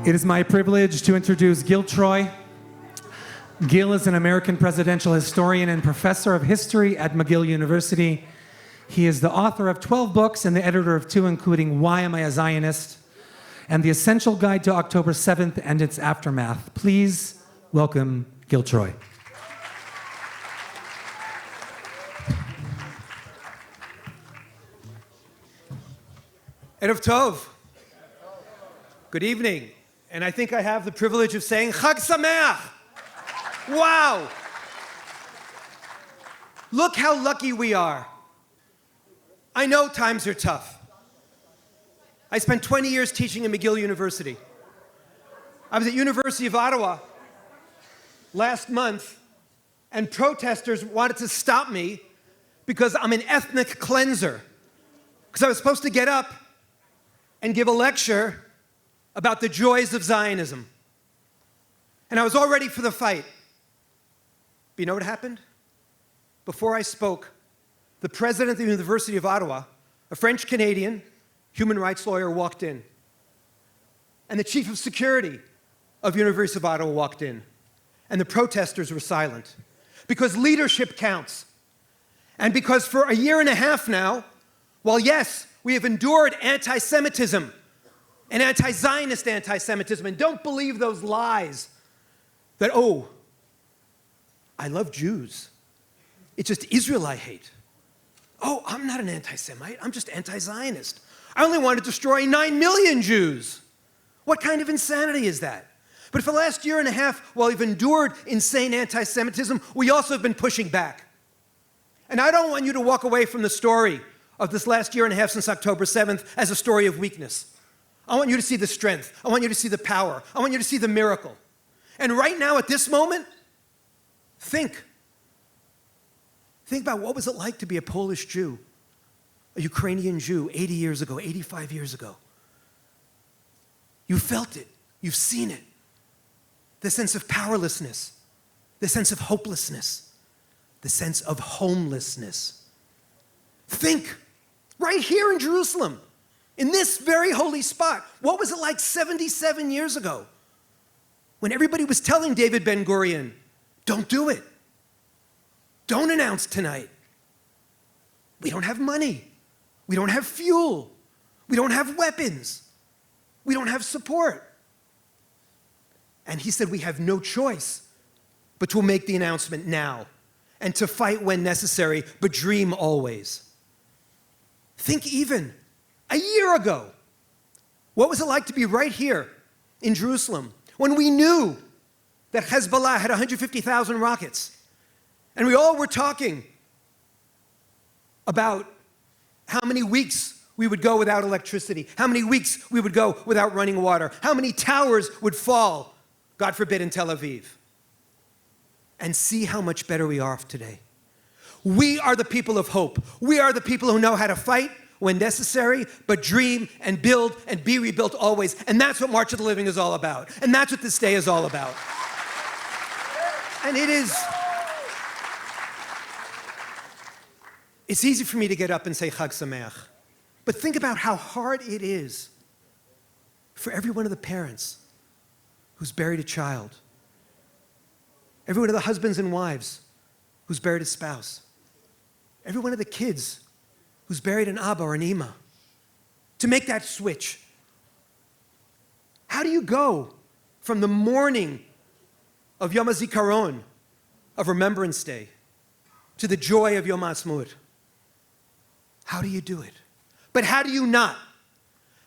It is my privilege to introduce Gil Troy. Gil is an American presidential historian and professor of history at McGill University. He is the author of 12 books and the editor of 2, including Why Am I a Zionist? And The Essential Guide to October 7th and Its Aftermath. Please welcome Gil Troy. Erev Tov. Good evening. And I think I have the privilege of saying Chag Sameach. Wow. Look how lucky we are. I know times are tough. I spent 20 years teaching at McGill University. I was at University of Ottawa last month, and protesters wanted to stop me because I'm an ethnic cleanser. Because I was supposed to get up and give a lecture about the joys of Zionism. And I was all ready for the fight. But you know what happened? Before I spoke, the president of the University of Ottawa, a French-Canadian human rights lawyer, walked in. And the chief of security of University of Ottawa walked in. And the protesters were silent. Because leadership counts. And because for a year and a half now, while yes, we have endured anti-Semitism and anti-Zionist anti-Semitism, and don't believe those lies that, oh, I love Jews. It's just Israel I hate. Oh, I'm not an anti-Semite. I'm just anti-Zionist. I only want to destroy 9 million Jews. What kind of insanity is that? But for the last year and a half, while we've endured insane anti-Semitism, we also have been pushing back. And I don't want you to walk away from the story of this last year and a half since October 7th as a story of weakness. I want you to see the strength. I want you to see the power. I want you to see the miracle. And right now, at this moment, think about what was it like to be a Polish Jew, a Ukrainian Jew 80 years ago, 85 years ago. You felt it. You've seen it. The sense of powerlessness, the sense of hopelessness, the sense of homelessness. Think, right here in Jerusalem, in this very holy spot, what was it like 77 years ago when everybody was telling David Ben-Gurion, don't do it. Don't announce tonight. We don't have money. We don't have fuel. We don't have weapons. We don't have support. And he said, we have no choice but to make the announcement now and to fight when necessary, but dream always. Think even a year ago, what was it like to be right here in Jerusalem when we knew that Hezbollah had 150,000 rockets? And we all were talking about how many weeks we would go without electricity, how many weeks we would go without running water, how many towers would fall, God forbid, in Tel Aviv. And see how much better we are today. We are the people of hope. We are the people who know how to fight when necessary, but dream and build and be rebuilt always. And that's what March of the Living is all about. And that's what this day is all about. And it's easy for me to get up and say Chag Sameach. But think about how hard it is for every one of the parents who's buried a child, every one of the husbands and wives who's buried a spouse, every one of the kids who's buried an Abba or an Ima, to make that switch. How do you go from the morning of Yom HaZikaron, of Remembrance Day, to the joy of Yom HaAtzmaut? How do you do it? But how do you not?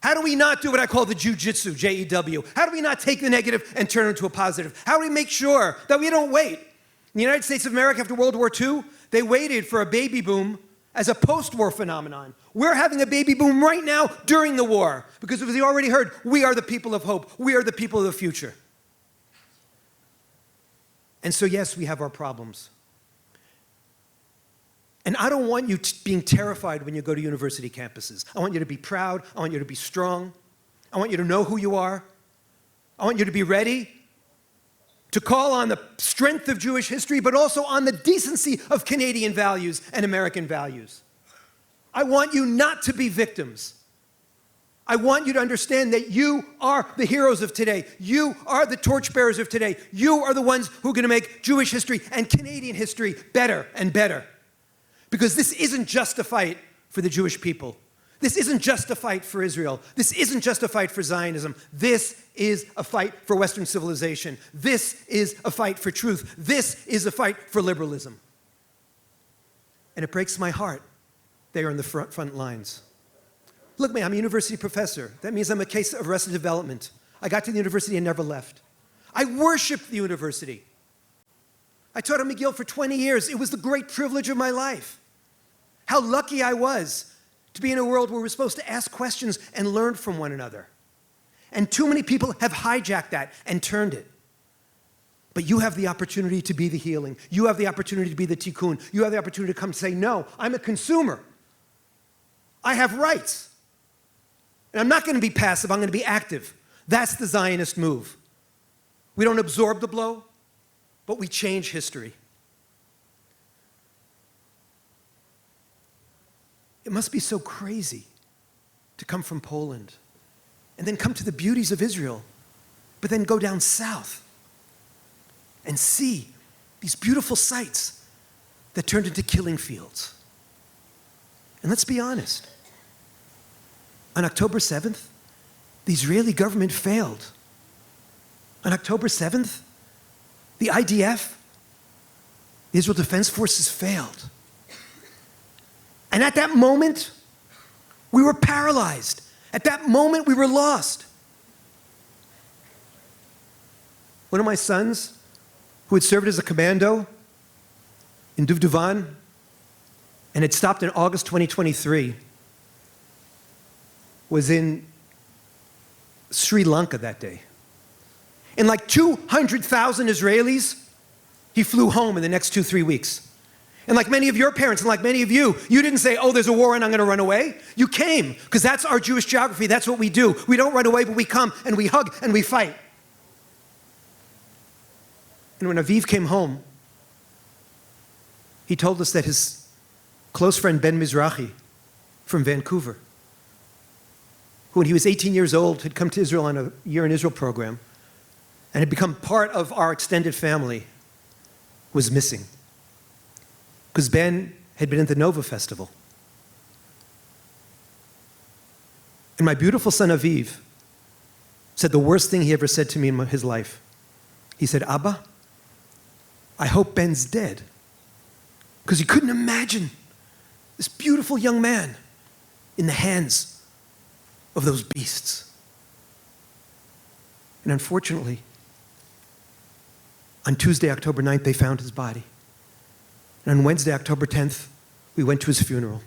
How do we not do what I call the jujitsu, J-E-W? How do we not take the negative and turn it into a positive? How do we make sure that we don't wait? In the United States of America after World War II, they waited for a baby boom as a post-war phenomenon. We're having a baby boom right now during the war because, as you already heard, we are the people of hope. We are the people of the future. And so, yes, we have our problems. And I don't want you being terrified when you go to university campuses. I want you to be proud. I want you to be strong. I want you to know who you are. I want you to be ready to call on the strength of Jewish history, but also on the decency of Canadian values and American values. I want you not to be victims. I want you to understand that you are the heroes of today. You are the torchbearers of today. You are the ones who are going to make Jewish history and Canadian history better and better. Because this isn't just a fight for the Jewish people. This isn't just a fight for Israel. This isn't just a fight for Zionism. This is a fight for Western civilization. This is a fight for truth. This is a fight for liberalism. And it breaks my heart. They are in the front lines. Look, man, I'm a university professor. That means I'm a case of arrested development. I got to the university and never left. I worshiped the university. I taught at McGill for 20 years. It was the great privilege of my life. How lucky I was to be in a world where we're supposed to ask questions and learn from one another. And too many people have hijacked that and turned it. But you have the opportunity to be the healing. You have the opportunity to be the tikkun. You have the opportunity to come say, no, I'm a consumer. I have rights. And I'm not going to be passive, I'm going to be active. That's the Zionist move. We don't absorb the blow, but we change history. It must be so crazy to come from Poland and then come to the beauties of Israel, but then go down south and see these beautiful sites that turned into killing fields. And let's be honest. On October 7th, the Israeli government failed. On October 7th, the IDF, the Israel Defense Forces, failed. And at that moment, we were paralyzed. At that moment, we were lost. One of my sons, who had served as a commando in Duvduvan and had stopped in August 2023, was in Sri Lanka that day. And like 200,000 Israelis, he flew home in the next 2-3 weeks. And like many of your parents and like many of you, you didn't say, oh, there's a war and I'm going to run away. You came, because that's our Jewish geography. That's what we do. We don't run away, but we come and we hug and we fight. And when Aviv came home, he told us that his close friend Ben Mizrahi from Vancouver, who when he was 18 years old had come to Israel on a Year in Israel program and had become part of our extended family, was missing. Because Ben had been at the Nova Festival. And my beautiful son Aviv said the worst thing he ever said to me in his life. He said, Abba, I hope Ben's dead. Because he couldn't imagine this beautiful young man in the hands of those beasts. And unfortunately, on Tuesday, October 9th, they found his body. And on Wednesday, October 10th, we went to his funeral.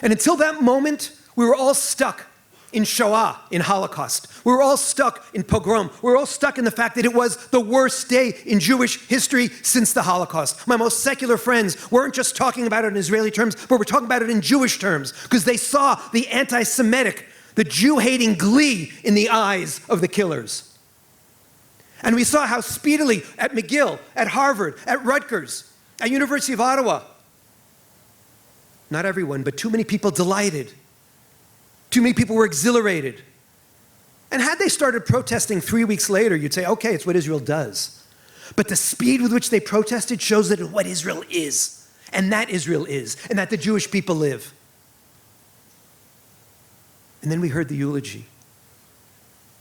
And until that moment, we were all stuck in Shoah, in Holocaust. We were all stuck in pogrom. We were all stuck in the fact that it was the worst day in Jewish history since the Holocaust. My most secular friends weren't just talking about it in Israeli terms, but were talking about it in Jewish terms, because they saw the anti-Semitic, the Jew-hating glee in the eyes of the killers. And we saw how speedily at McGill, at Harvard, at Rutgers, at University of Ottawa, not everyone, but too many people delighted. Too many people were exhilarated. And had they started protesting 3 weeks later, you'd say, okay, it's what Israel does. But the speed with which they protested shows that what Israel is, and that Israel is, and that the Jewish people live. And then we heard the eulogy.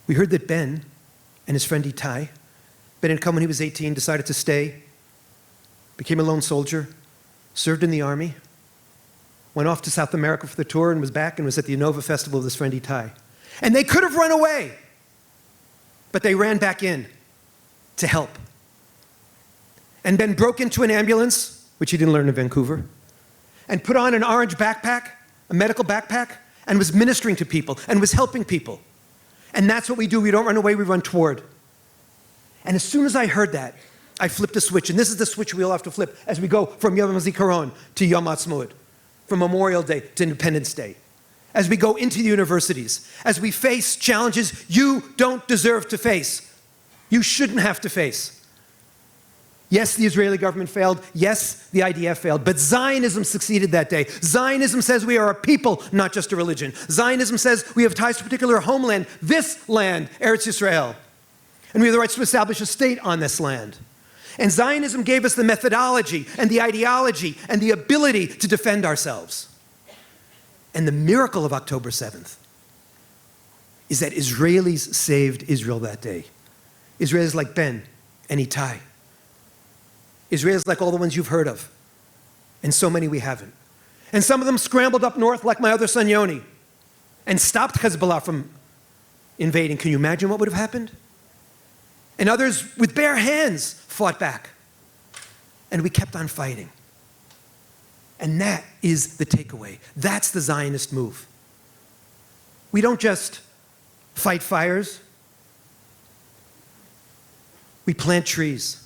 We heard that Ben and his friend Itai, Ben had come when he was 18, decided to stay, became a lone soldier, served in the army, went off to South America for the tour and was back and was at the Nova Festival with his friend Itai. And they could have run away, but they ran back in to help. And Ben broke into an ambulance, which he didn't learn in Vancouver, and put on an orange backpack, a medical backpack, and was ministering to people and was helping people. And that's what we do. We don't run away, we run toward. And as soon as I heard that, I flipped a switch, and this is the switch we all have to flip as we go from Yom HaZikaron to Yom HaAtzmaut, from Memorial Day to Independence Day, as we go into the universities, as we face challenges you don't deserve to face. You shouldn't have to face. Yes, the Israeli government failed. Yes, the IDF failed. But Zionism succeeded that day. Zionism says we are a people, not just a religion. Zionism says we have ties to a particular homeland, this land, Eretz Yisrael. And we have the rights to establish a state on this land. And Zionism gave us the methodology and the ideology and the ability to defend ourselves. And the miracle of October 7th is that Israelis saved Israel that day. Israelis like Ben and Itai. Israelis like all the ones you've heard of. And so many we haven't. And some of them scrambled up north like my other son Yoni and stopped Hezbollah from invading. Can you imagine what would have happened? And others with bare hands fought back. And we kept on fighting. And that is the takeaway. That's the Zionist move. We don't just fight fires. We plant trees.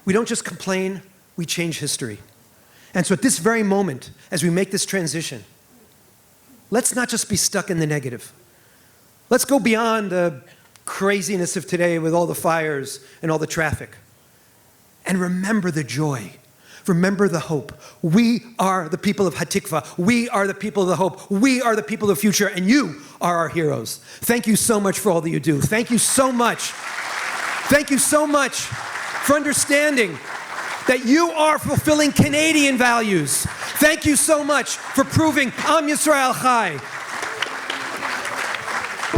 We don't just complain, we change history. And so at this very moment, as we make this transition, let's not just be stuck in the negative. Let's go beyond the craziness of today with all the fires and all the traffic. And remember the joy. Remember the hope. We are the people of Hatikva. We are the people of the hope. We are the people of the future, and you are our heroes. Thank you so much for all that you do. Thank you so much. Thank you so much for understanding that you are fulfilling Canadian values. Thank you so much for proving Am Yisrael Chai.